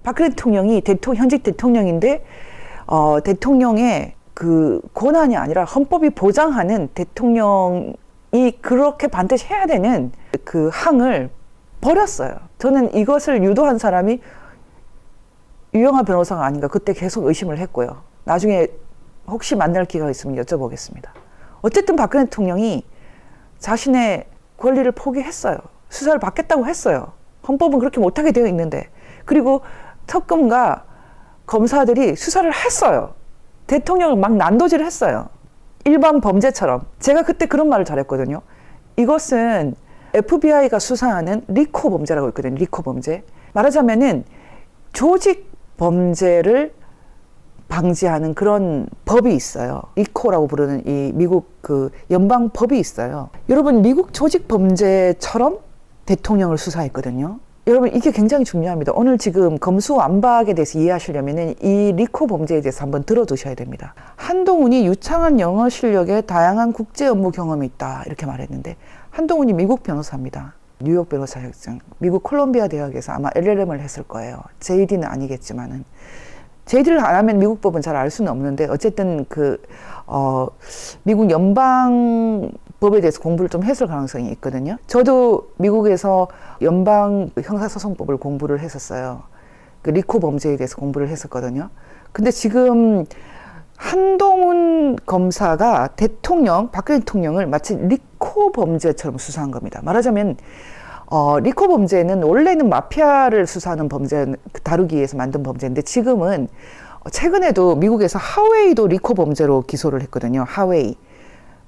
박근혜 대통령이 현직 대통령인데 대통령의 그 권한이 아니라 헌법이 보장하는 대통령이 그렇게 반드시 해야 되는 그 항을 버렸어요. 저는 이것을 유도한 사람이 유영하 변호사가 아닌가 그때 계속 의심을 했고요. 나중에 혹시 만날 기회가 있으면 여쭤보겠습니다. 어쨌든 박근혜 대통령이 자신의 권리를 포기했어요. 수사를 받겠다고 했어요. 헌법은 그렇게 못하게 되어 있는데. 그리고 특검과 검사들이 수사를 했어요. 대통령을 막 난도질을 했어요. 일반 범죄처럼. 제가 그때 그런 말을 잘했거든요. 이것은 FBI가 수사하는 리코 범죄라고 있거든요. 리코 범죄. 말하자면은 조직 범죄를 방지하는 그런 법이 있어요. 리코라고 부르는 이 미국 그 연방 법이 있어요. 여러분, 미국 조직 범죄처럼 대통령을 수사했거든요. 여러분, 이게 굉장히 중요합니다. 오늘 지금 검수완박에 대해서 이해하시려면 이 리코 범죄에 대해서 한번 들어두셔야 됩니다. 한동훈이 유창한 영어 실력에 다양한 국제 업무 경험이 있다 이렇게 말했는데, 한동훈이 미국 변호사입니다. 뉴욕 변호사 자격증, 미국 콜롬비아 대학에서 아마 LLM을 했을 거예요. JD는 아니겠지만은. JD를 안 하면 미국 법은 잘 알 수는 없는데, 어쨌든 미국 연방 법에 대해서 공부를 좀 했을 가능성이 있거든요. 저도 미국에서 연방 형사소송법을 공부를 했었어요. 그 리코 범죄에 대해서 공부를 했었거든요. 근데 지금 한동훈 검사가 박근혜 대통령을 마치 리코 범죄처럼 수사한 겁니다. 말하자면 리코 범죄는 원래는 마피아를 수사하는 범죄, 다루기 위해서 만든 범죄인데, 지금은 최근에도 미국에서 하웨이도 리코 범죄로 기소를 했거든요. 하웨이.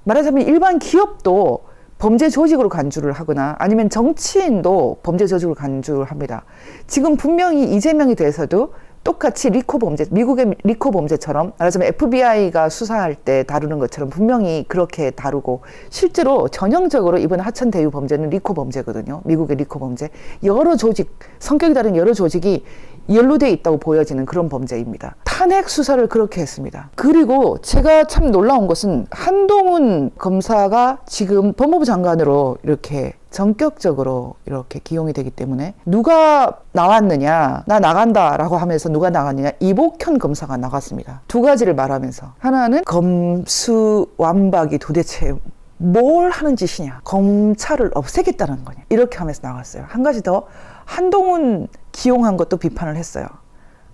말하자면 일반 기업도 범죄 조직으로 간주를 하거나 아니면 정치인도 범죄 조직으로 간주를 합니다. 지금 분명히 이재명에 대해서도 똑같이 리코 범죄, 미국의 리코 범죄처럼, 말하자면 FBI가 수사할 때 다루는 것처럼 분명히 그렇게 다루고, 실제로 전형적으로 이번 하천 대유 범죄는 리코 범죄거든요. 미국의 리코 범죄. 여러 조직, 성격이 다른 여러 조직이 연루되어 있다고 보여지는 그런 범죄입니다. 탄핵 수사를 그렇게 했습니다. 그리고 제가 참 놀라운 것은 한동훈 검사가 지금 법무부 장관으로 이렇게 전격적으로 이렇게 기용이 되기 때문에, 누가 나왔느냐, 나 나간다라고 하면서 누가 나갔느냐, 이복현 검사가 나갔습니다. 두 가지를 말하면서, 하나는 검수완박이 도대체 뭘 하는 짓이냐, 검찰을 없애겠다는 거냐, 이렇게 하면서 나갔어요. 한 가지 더, 한동훈 기용한 것도 비판을 했어요.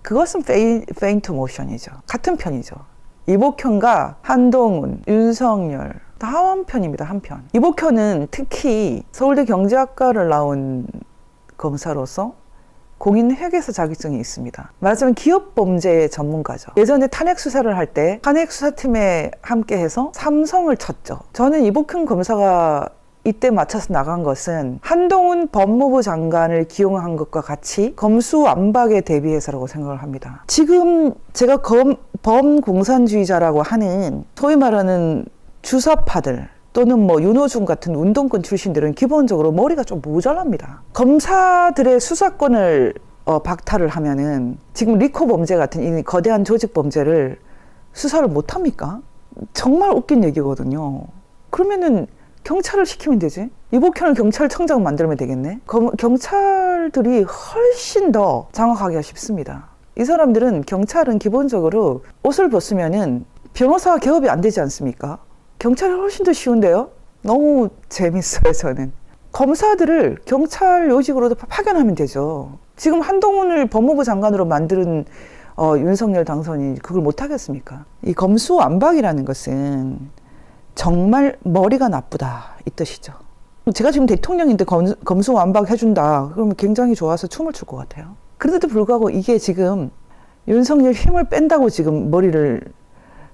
그것은 페인트 모션이죠. 같은 편이죠. 이복현과 한동훈, 윤석열 다 한 편입니다. 한 편. 이복현은 특히 서울대 경제학과를 나온 검사로서 공인회계사 자격증이 있습니다. 말하자면 기업범죄 전문가죠. 예전에 탄핵 수사를 할 때 탄핵 수사팀에 함께해서 삼성을 쳤죠. 저는 이복현 검사가 이때 맞춰서 나간 것은 한동훈 법무부 장관을 기용한 것과 같이 검수완박에 대비해서라고 생각을 합니다. 지금 제가 범공산주의자라고 하는 소위 말하는 주사파들 또는 뭐 윤호중 같은 운동권 출신들은 기본적으로 머리가 좀 모자랍니다. 검사들의 수사권을 박탈을 하면은 지금 리코 범죄 같은 이 거대한 조직 범죄를 수사를 못 합니까? 정말 웃긴 얘기거든요. 그러면은 경찰을 시키면 되지. 이복현을 경찰청장 만들면 되겠네. 경찰들이 훨씬 더 장악하기가 쉽습니다. 이 사람들은, 경찰은 기본적으로 옷을 벗으면은 변호사가 개업이 안 되지 않습니까? 경찰이 훨씬 더 쉬운데요? 너무 재밌어요, 저는. 검사들을 경찰 요직으로 파견하면 되죠. 지금 한동훈을 법무부 장관으로 만드는 윤석열 당선인이 그걸 못 하겠습니까? 이 검수완박이라는 것은 정말 머리가 나쁘다, 이 뜻이죠. 제가 지금 대통령인데 검수완박 해준다 그러면 굉장히 좋아서 춤을 출 것 같아요. 그런데도 불구하고 이게 지금 윤석열 힘을 뺀다고 지금 머리를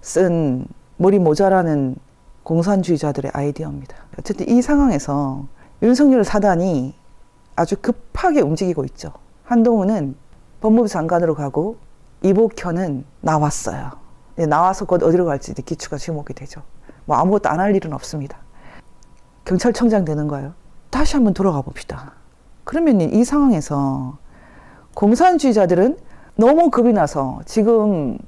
쓴 머리 모자라는 공산주의자들의 아이디어입니다. 어쨌든 이 상황에서 윤석열 사단이 아주 급하게 움직이고 있죠. 한동훈은 법무부 장관으로 가고 이복현은 나왔어요. 나와서 곧 어디로 갈지 기추가 지목이 되죠. 뭐 아무것도 안 할 일은 없습니다. 경찰청장 되는 거예요. 다시 한번 돌아가 봅시다. 그러면 이 상황에서 공산주의자들은 너무 겁이 나서 지금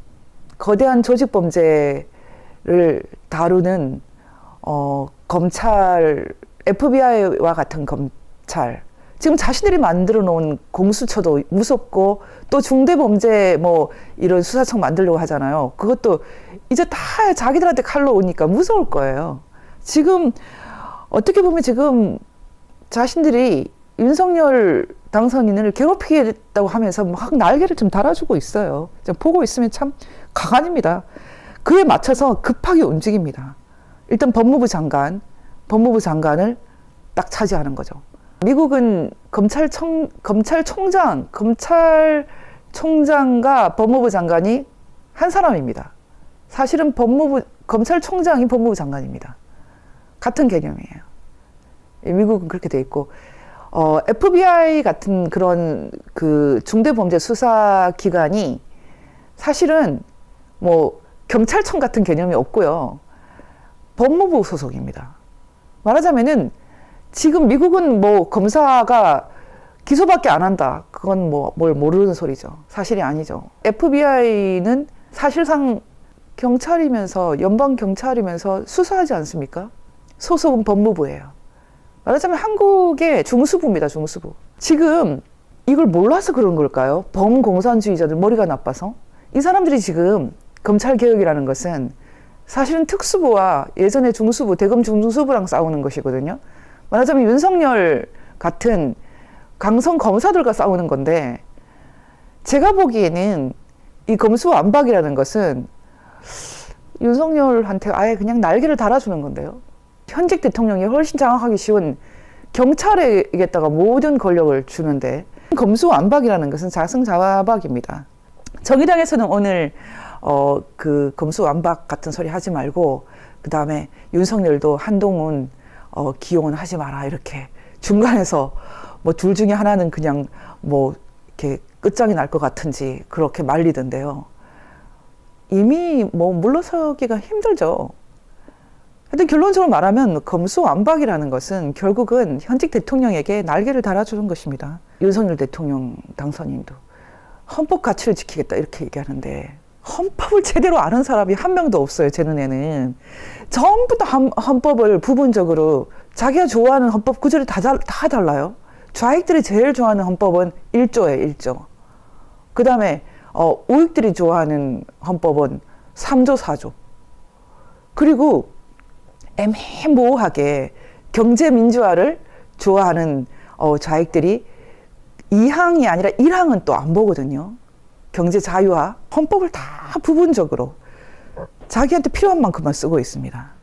거대한 조직범죄를 다루는 검찰, FBI와 같은 검찰, 지금 자신들이 만들어 놓은 공수처도 무섭고 또 중대범죄 뭐 이런 수사청 만들려고 하잖아요. 그것도 이제 다 자기들한테 칼로 오니까 무서울 거예요. 지금 어떻게 보면 지금 자신들이 윤석열 당선인을 괴롭히겠다고 하면서 막 날개를 좀 달아주고 있어요. 보고 있으면 참 가관입니다. 그에 맞춰서 급하게 움직입니다. 일단 법무부 장관을 딱 차지하는 거죠. 미국은 검찰총장과 법무부 장관이 한 사람입니다. 사실은 검찰총장이 법무부 장관입니다. 같은 개념이에요. 미국은 그렇게 돼 있고, FBI 같은 그런 그 중대범죄 수사 기관이 사실은 뭐 경찰청 같은 개념이 없고요. 법무부 소속입니다. 말하자면은 지금 미국은 뭐 검사가 기소밖에 안 한다. 그건 뭐 뭘 모르는 소리죠. 사실이 아니죠. FBI는 사실상 경찰이면서 연방 경찰이면서 수사하지 않습니까? 소속은 법무부예요. 말하자면 한국의 중수부입니다. 중수부. 지금 이걸 몰라서 그런 걸까요? 범공산주의자들 머리가 나빠서? 이 사람들이 지금 검찰개혁이라는 것은 사실은 특수부와 예전에 중수부, 대검 중수부랑 싸우는 것이거든요. 말하자면 윤석열 같은 강성 검사들과 싸우는 건데, 제가 보기에는 이 검수완박이라는 것은 윤석열한테 아예 그냥 날개를 달아주는 건데요. 현직 대통령이 훨씬 장악하기 쉬운 경찰에게다가 모든 권력을 주는데, 검수완박이라는 것은 자승자박입니다. 정의당에서는 오늘 그 검수완박 같은 소리 하지 말고, 그 다음에 윤석열도 한동훈 기용은 하지 마라, 이렇게 중간에서 뭐 둘 중에 하나는 그냥 뭐 이렇게 끝장이 날 것 같은지 그렇게 말리던데요. 이미 뭐 물러서기가 힘들죠. 하여튼 결론적으로 말하면 검수완박이라는 것은 결국은 현직 대통령에게 날개를 달아주는 것입니다. 윤석열 대통령 당선인도 헌법 가치를 지키겠다 이렇게 얘기하는데, 헌법을 제대로 아는 사람이 한 명도 없어요. 제 눈에는. 전부 다 헌법을 부분적으로 자기가 좋아하는 헌법 구절이 다 달라요. 좌익들이 제일 좋아하는 헌법은 1조예요. 1조. 그 다음에 우익들이 좋아하는 헌법은 3조 4조. 그리고 애매모호하게 경제민주화를 좋아하는 좌익들이 2항이 아니라 1항은 또 안 보거든요. 경제자유화, 헌법을 다 부분적으로 자기한테 필요한 만큼만 쓰고 있습니다.